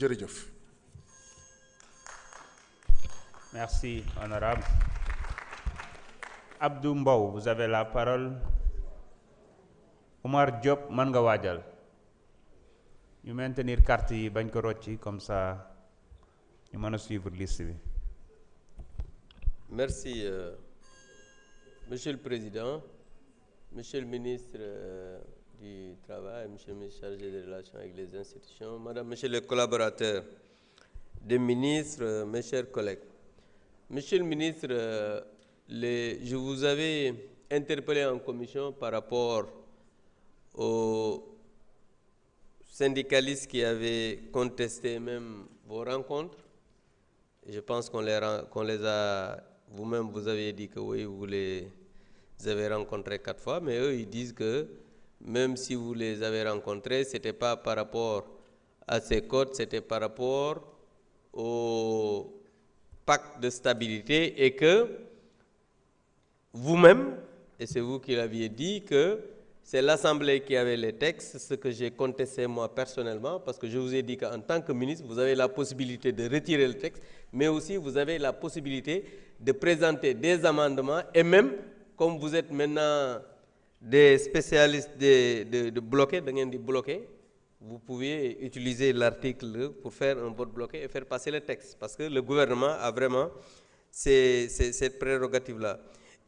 jërëjëf. Merci, honorable. Abdou Mbow, vous avez la parole. Omar Diop, man nga waajal. ñu maintenir carte yi bañ ko rocci comme ça ñu mën a suivre liste bi. Merci, Monsieur le Président, Monsieur le ministre du Travail, Monsieur le ministre chargé des relations avec les institutions, Madame, Monsieur les collaborateurs des ministres, mes chers collègues. Monsieur le ministre, je vous avais interpellé en commission par rapport aux syndicalistes qui avaient contesté même vos rencontres. Et je pense qu'on les a, vous-même vous avez dit que oui, vous les avez rencontrés 4 fois, mais eux ils disent que même si vous les avez rencontrés, ce n'était pas par rapport à ces codes, c'était par rapport au pacte de stabilité et que vous-même, et c'est vous qui l'aviez dit, que c'est l'Assemblée qui avait les textes, ce que j'ai contesté moi personnellement, parce que je vous ai dit qu'en tant que ministre, vous avez la possibilité de retirer le texte, mais aussi vous avez la possibilité de présenter des amendements, et même, comme vous êtes maintenant des spécialistes de bloquer, de bloquer, vous pouvez utiliser l'article pour faire un vote bloqué et faire passer le texte, parce que le gouvernement a vraiment cette prérogative-là.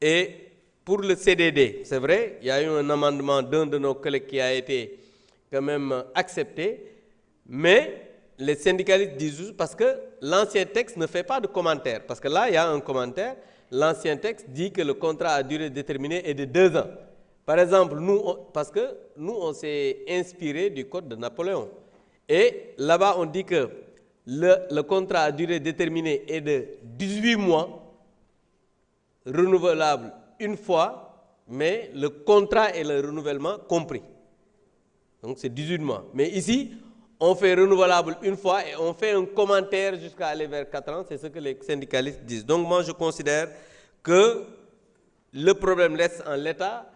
Et pour le CDD, c'est vrai, il y a eu un amendement d'un de nos collègues qui a été quand même accepté, mais les syndicalistes disent parce que l'ancien texte ne fait pas de commentaire, parce que là, il y a un commentaire, l'ancien texte dit que le contrat à durée déterminée est de 2 ans. Par exemple, parce que nous, on s'est inspiré du code de Napoléon. Et là-bas, on dit que le contrat à durée déterminée est de 18 mois, renouvelable une fois, mais le contrat et le renouvellement compris. Donc c'est 18 mois. Mais ici, on fait renouvelable une fois et on fait un commentaire jusqu'à aller vers 4 ans. C'est ce que les syndicalistes disent. Donc moi, je considère que le problème reste en l'état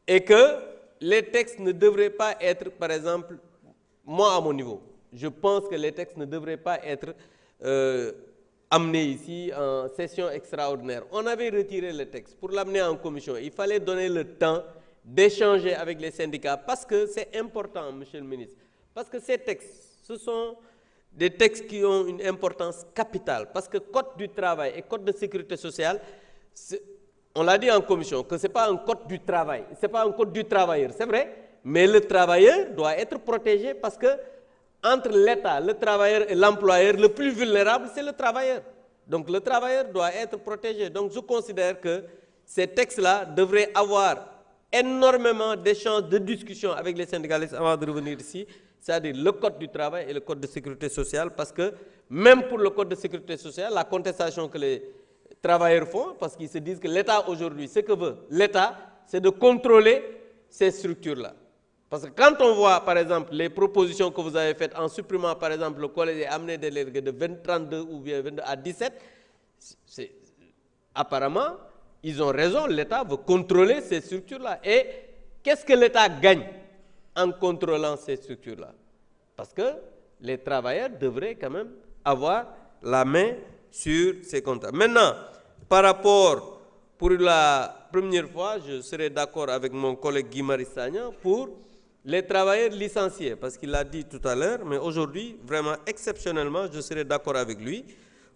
et que les textes ne devraient pas être, par exemple, moi à mon niveau, je pense que les textes ne devraient pas être amené ici en session extraordinaire. On avait retiré le texte pour l'amener en commission. Il fallait donner le temps d'échanger avec les syndicats parce que c'est important, Monsieur le ministre. Parce que ces textes, ce sont des textes qui ont une importance capitale. Parce que Code du travail et Code de sécurité sociale, on l'a dit en commission, que ce n'est pas un Code du travail, ce n'est pas un Code du travailleur, c'est vrai, mais le travailleur doit être protégé parce que entre l'État, le travailleur et l'employeur, le plus vulnérable, c'est le travailleur. Donc le travailleur doit être protégé. Donc je considère que ces textes-là devraient avoir énormément d'échanges, de discussions avec les syndicalistes avant de revenir ici, c'est-à-dire le Code du travail et le Code de sécurité sociale, parce que même pour le Code de sécurité sociale, la contestation que les travailleurs font, parce qu'ils se disent que l'État aujourd'hui, ce que veut l'État, c'est de contrôler ces structures-là. Parce que quand on voit, par exemple, les propositions que vous avez faites en supprimant, par exemple, le collège et amené des délégués de 32 ou bien 22 à 17, apparemment, ils ont raison, l'État veut contrôler ces structures-là. Et qu'est-ce que l'État gagne en contrôlant ces structures-là? Parce que les travailleurs devraient quand même avoir la main sur ces contrats. Maintenant, par rapport, pour la première fois, je serai d'accord avec mon collègue Guy Marius Sagna pour les travailleurs licenciés, parce qu'il l'a dit tout à l'heure, mais aujourd'hui, vraiment exceptionnellement, je serai d'accord avec lui.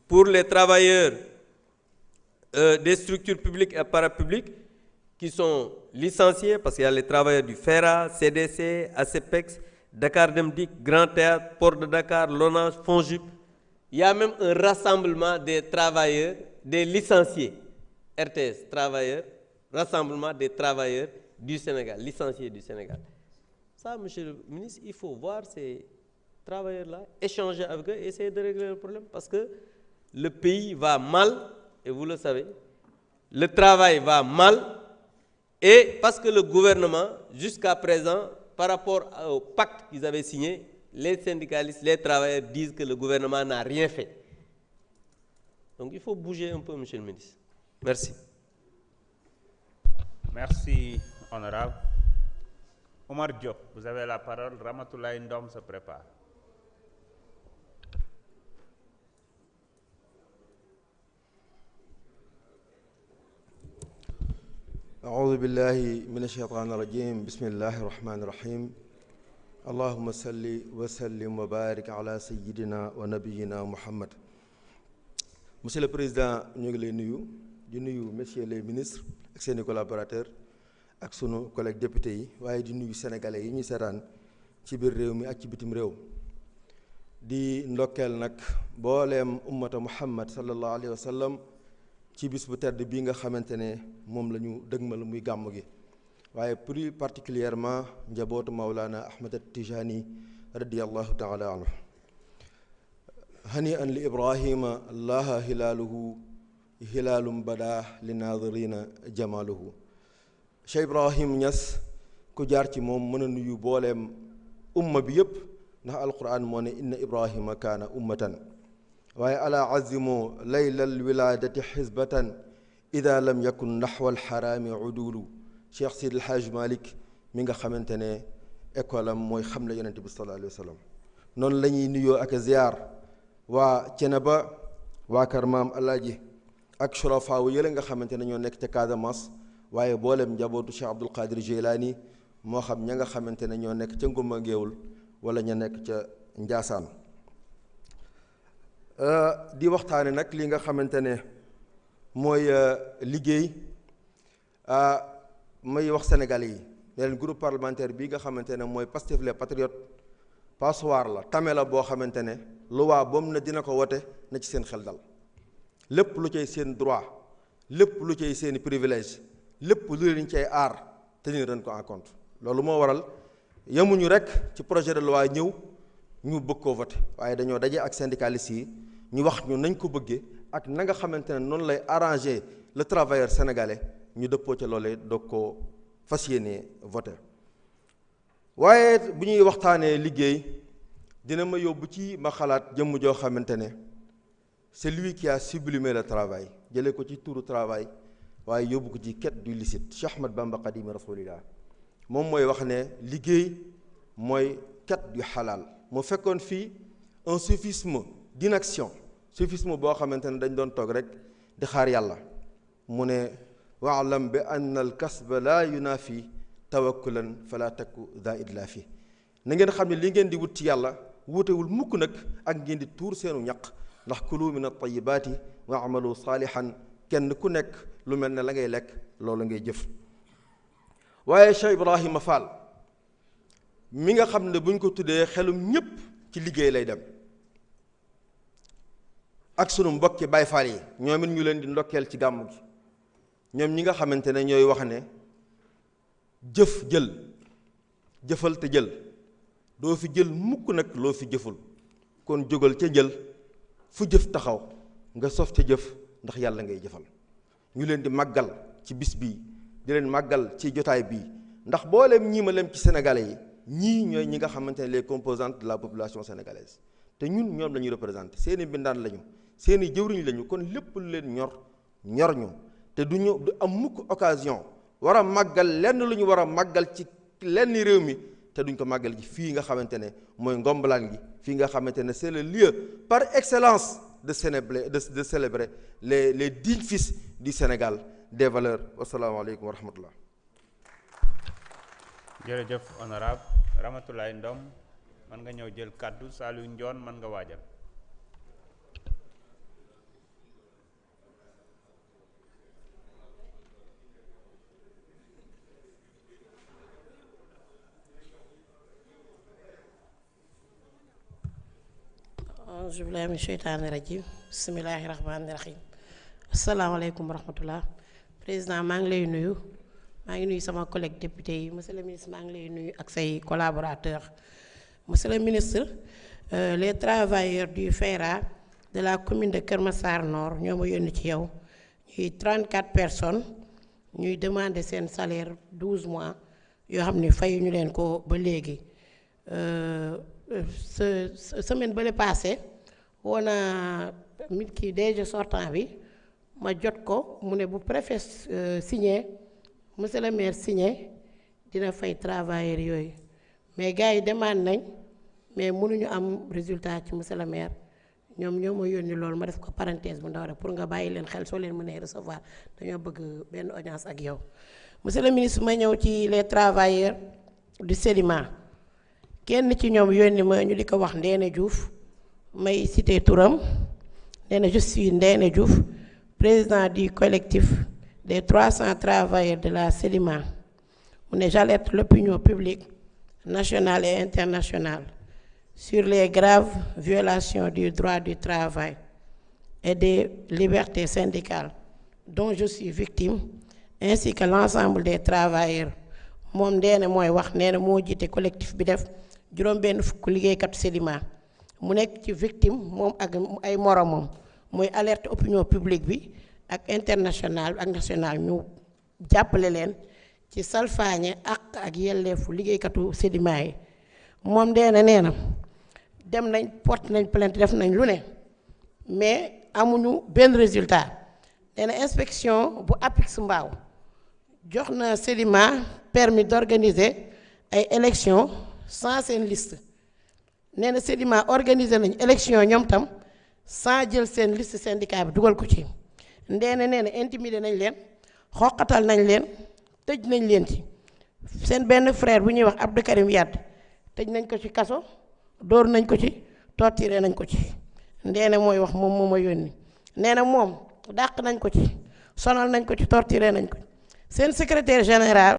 Pour les travailleurs des structures publiques et parapubliques qui sont licenciés, parce qu'il y a les travailleurs du FERA, CDC, ACPEX, Dakar Demdik, Grand Théâtre, Port de Dakar, Lonage, Fonjup. Il y a même un rassemblement des travailleurs, des licenciés, RTS, travailleurs, rassemblement des travailleurs du Sénégal, licenciés du Sénégal. Ça, monsieur le ministre, il faut voir ces travailleurs-là, échanger avec eux, essayer de régler le problème, parce que le pays va mal, et vous le savez, le travail va mal, et parce que le gouvernement, jusqu'à présent, par rapport au pacte qu'ils avaient signé, les syndicalistes, les travailleurs disent que le gouvernement n'a rien fait. Donc il faut bouger un peu, monsieur le ministre. Merci. Merci, honorable. Omar Diop, vous avez la parole. Ramatoulaye Ndom se prépare. أعوذ بالله من الشيطان الرجيم بسم الله الرحمن الرحيم اللهم صل وسلم وبارك على سيدنا ونبينا محمد. Monsieur le Président, ñu ngi lay nuyu di nuyu messieurs les ministres ak seeni collaborateurs ak sunu collègues députés yi waaye di nuyu sénégalais yi ñuy seetaan ci biir réew mi ak ci bitim réew di ndokkeel nag booleem ummata Muhammad sallallahu alayhi wa sallam ci bis bu tedd bii nga xamante ne moom la ñu dëgmal muy gàmm gi waaye plus particulièrement njabootu Mawlana Ahmad at-Tijani radiyallahu taala anhu. hani an li Ibrahima allaha hilaaluhu hilaalum bada li naadirina jamaaluhu. Cheikh Ibrahim Niass ku jaar ci moom mën a nuyu booleem umma bi yépp ndax alquran moo ne inna Ibrahima kaana ummatan waaye ala azimu laylal wilaadati xisbatan ida lam yakun naxwa alxaraami udulu. Cheikh Sidi El Hadj Malick mi nga xamante ne école am mooy xam la yonente bi sallallahu alayhi wa sallam. noonu la ñuy nuyoo ak ziar waa Ceneba waa kër maam Alaaji ak surafaawu yële nga xamante ne ñoo nekk ca Casamance waaye boolem njabootu Cheikh Abdul Qadir Jilani moo xam ña nga xamante ne ñoo nekk ca Ngumba Ngéewul wala ña nekk ca Njaasaan. di waxtaane nag li nga xamante ne mooy liggéey may wax Sénégalais yi ne leen groupe parlementaire bii nga xamante ne mooy Pastef les Patriotes passoire la tame la boo xamante ne luwaa boom na dina ko wote na ci seen xel dal. lépp lu cay seen droit lépp lu cay seeni privilège lépp lu leen cay aar tenir leen ko en compte. loolu moo waral yemuñu rek ci projet de loi ñëw ñu bëgg koo voté waaye dañoo daje ak syndicalistes yi ñu wax ñu nañ ko bëggee ak na nga xamante ne noonu lay arranger le travailleur sénégalais ñu dëppoo ca loolee doog koo fas yéenee voté. waaye bu ñuy waxtaanee liggéey dina ma yóbbu ci ma xalaat jëmm joo xamante ne c'est lui qui a sublimé le travail jëlee ko ci turu travail waaye yóbbu ko ci quête du licite. Cheikh Ahmad Bamba Xaadimu Rasulillah moom mooy wax ne liggéey mooy quête du halal. mu fekkoon fii un soufisme d'inaction soufisme boo xamante ne dañ doon toog rek di xaar yàlla mu ne waalam bi anna al kasba laa yunaafi tawakkulan fala takku daa idlaa fi. na ngeen xam ne li ngeen di wut ci yàlla wutewul mukk nag ak ngeen di tuur seenu ñaq ndax kulu min at-tayyibaati wa amalu saalihan kenn ku nekk lu mel ne la ngay lekk loolu ngay jëf. waaye Cheikh Ibrahima Fall mi nga xam ne bu ñu ko tuddee xelum ñépp ci liggéey lay dem ak sunu mbokki Baay Faal yi ñoom it ñu leen di ndokkeel ci gàmm gi ñoom ñi nga xamante ne ñooy wax ne jëf jël jëfal te jël doo fi jël mukk nag loo fi jëful kon jógal ca jël fu jëf taxaw nga sof ca jëf ndax yàlla ngay jëfal. ñu leen di màggal ci bis bii di leen màggal ci jotaay bii ndax booleem ñii ma lem ci sénégalais yi ñii ñooy ñi nga xamante ne les composantes de la population sénégalaise te ñun ñoom la ñuy représenté seeni mbindaan lañu seeni jëwriñ lañu kon lépp lu leen ñor ñu te du am mukk occasion war a màggal lenn lu ñu war a màggal ci lenn réew mi te duñ ko màggal gi fii nga xamante ne mooy ngombalaan gi fii nga xamante ne c'est le lieu par excellence de célébrer les dignes fils du Sénégal des valeurs. Wasalaamaaleykum wa rahmatullah. jërëjëf honorable Ramatoulaye Ndom mën nga ñëw jël kàddu Saliou Ndione mën nga waajal. auzu billaahi mina sheytaani rajiim bismillaahi rahmaani rahiim asalaamaaleykum wa rahmatullah. président maa ngi lay nuyu maa ngi nuyu sama collègue député yi monsieur le ministre maa ngi lay nuyu ak say collaborateurs. monsieur le ministre les travailleurs du FERA de la commune de Kër Massar Nord ñoo ma yónni ci yow ñuy 34 personnes ñuy demander seen salaire 12 mois yoo xam ne fayuñu leen ko ba léegi. semaine ba le passé woo naa mit kii DG sortant bi ma jot ko mu ne bu préfet signé monsieur le maire signé dina fay travailleurs yooyu mais gars yi demande nañ mais mënuñu am résultat ci monsieur le maire ñoom ñoo ma yónni loolu ma def ko parenthèse bu ndaw rek pour nga bàyyi leen xel soo leen mënee recevoir dañoo bëgg benn audience ak yow. monsieur le ministre ma ñëw ci les travailleurs du Sedima kenn ci ñoom yónni ma ñu di ko wax Ndéné Diouf may cité turam nee na je suis Ndéné Diouf président du collectif des 300 travailleurs de la Sedima mu ne j'alerte l'opinion publique nationale et internationale sur les graves violations du droit du travail et des libertés syndicales dont je suis victime ainsi que l'ensemble des travailleurs moom Ndéné mooy wax nee na moo jiite collectif bi def juróom-benn fukk liggéeykatu Sedima mu nekk ci victime moom ak ay moromam muy alerte opinion publique bi ak international ak national ñu jàppale leen ci salfaañe ak yelleefu liggéeykatu Sedima yi moom Ndéné nee na dem nañ porte nañ plainte def nañ lu ne mais amuñu benn résultat nee na inspection bu APIX Mbao jox na Sedima permis d'organiser ay élections sans seen liste nee na Sedima organiser nañ élection ñoom tam sans jël seen liste syndicat bi dugal ko ci Ndéné nee na intimider nañ leen xoqatal nañ leen tëj nañ leen ci seen benn frère bu ñuy wax Abdou Karim Yade tëj nañ ko ci kaso dóor nañ ko ci torturé nañ ko ci Ndéné mooy wax moom moo ma yónni nee na moom dàq nañ ko ci sonal nañ ko ci torturé nañ ko seen secrétaire général